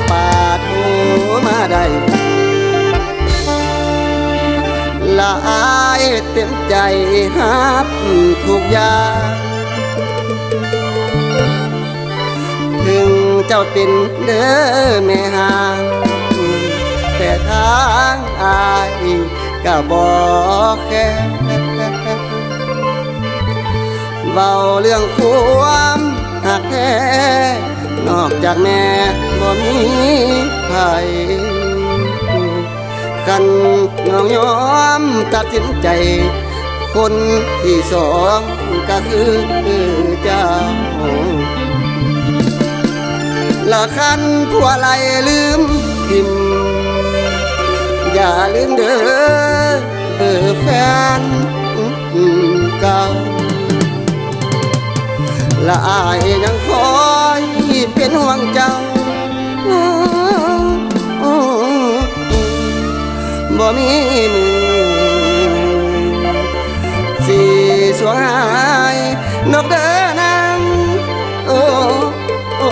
ป่าโทรมาได้ละอายเต็มใจฮับทุกอย่างถึงเจ้าเป็นเด้อแม่ห่างแต่ทางอายก็บอกแค่เบาเรื่องความหักแท้นอกจากแม่บ่มีไผกันน้องยอมตัดสินใจคนที่สองก็คือเจ้าละคันผัวไรลืมทิมอย่าลืมเด้อแฟนเก่าละอายยังคอยเป็นห่วงเจ้าบ่มีมือสิสวงหายนกเด้อนางโอ้โอ้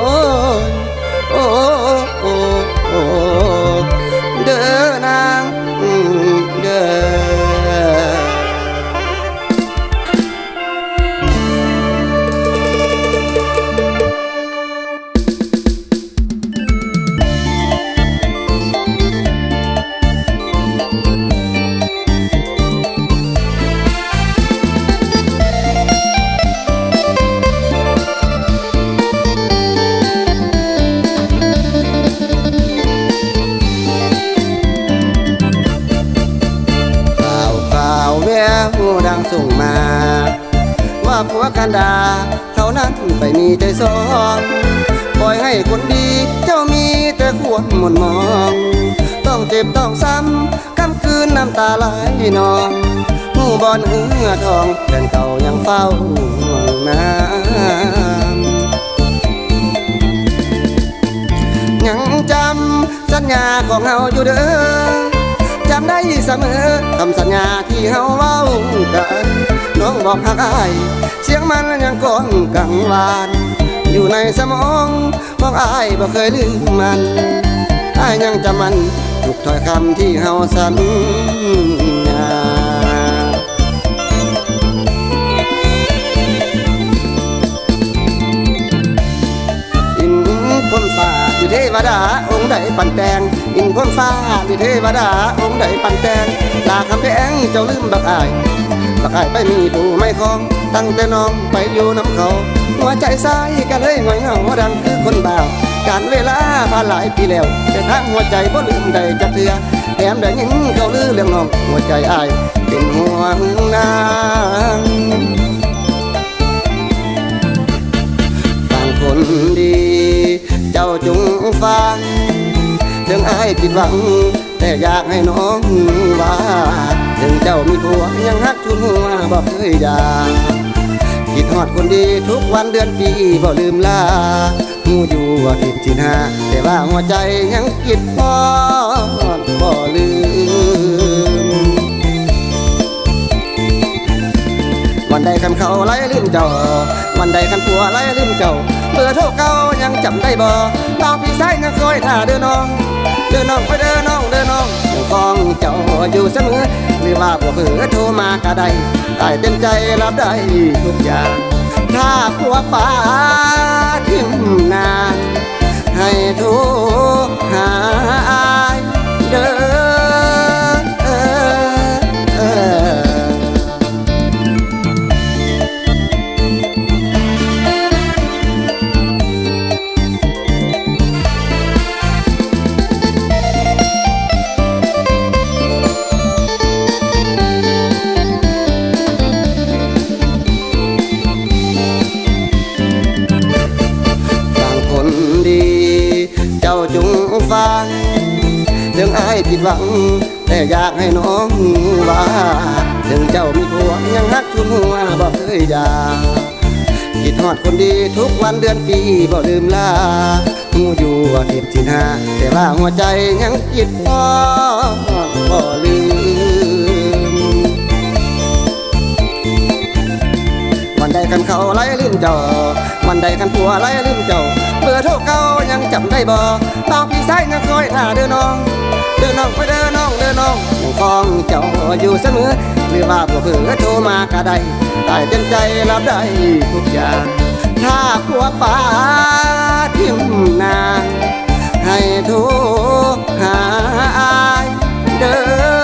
โอ้โอ้โอ้เด้อนางเด้อหูดังส่งมาว่าผัวกันดาเขานั้นไปมีใจสองปล่อยให้คนดีเจ้ามีแต่ควรหม่นมองต้องเจ็บต้องซ้ำค่ำคืนน้ำตาไหลนองหูบอนเหือทองแฟนเก่ายังเฝ้าห่วงน้ำยังจำสัญญาของเฮาอยู่เด้อจำได้เสมอคำสัญญาที่เฮาเว้ากันน้องบอกหักอายเสียงมันยังก้องกังวานอยู่ในสมองของอายบ่เคยลืมมันอายยังจำมันทุกถ้อยคำที่เฮาสัญญาอินพ้นฟ้าอยู่เทวดาองค์ใดปั่นแตงอินพ้นฟ้าอยู่เทวดาองค์ใดปั่นแตงลาคำแพงเจ้าลืมบักอายไปมีผู้ไม่คล้องตั้งแต่น้องไปอยู่น้ำเขาหัวใจซ้ายก็เลยง่อยเหงาดังคือคนบ่าวการเวลาผ่านหลายปีแล้วแต่ทางหัวใจบ่ลืมใดจักเทื่อแถมได้ยินเขาลือเรื่องน้องหัวใจอายเป็นห่วงนางฟังคนดีเจ้าจงฟังถึงอายผิดหวังแต่อยากให้น้องว่าถึงเจ้ามีผัวยังฮักทุนหัวบอกเคยด่าคิดฮอดคนดีทุกวันเดือนปีบ่ลืมลาหูอยู่ว่าผิดที่หาแต่ว่าหัวใจยังคิดฮอดบ่ลืมวันใดคันเขาไล่ลืมเจ้าวันใดคันผัวไล่ลืมเจ้าเบอร์โทรเก่ายังจำได้บ่น้องพี่ชายยังคอยท่าเด้อน้องเด้อน้องไปเด้อน้องเด้อน้องยังคองเจ้าอยู่เสมอหรือว่าผัวเผื่อโทรมาก็ได้ตายเต็มใจรับได้ทุกอย่างถ้าผัวป่าทิมนานให้โทรหาอายเด้อฟังเรื่องอายผิดหวังแต่อยากให้น้องว่าถึงเจ้ามีผัวยังฮักทุนหัวบอกเคยด่าคิดฮอดคนดีทุกวันเดือนปีบ่ลืมลาหูอยู่ว่าผิดที่หาแต่ว่าหัวใจยังคิดฮอดบ่ลืมวันใดกันเขาไล่ลืมเจ้าวันใดกันผัวไล่ลืมเจ้าเบอ อร์โทรเก่ายังจำได้บ่บ่าวพี่สายยังคอยท่าเด้อน้องเด้อน้องไปเด้อน้องเด้อน้องยังคองเจ้าอยู่เสมอหรือว่าบ่เผื่อโทรมาก็ได้ได้เต็มใจรับได้ทุกอย่างถ้าผัวป้าทิมนาให้โทรหาอายเด้อ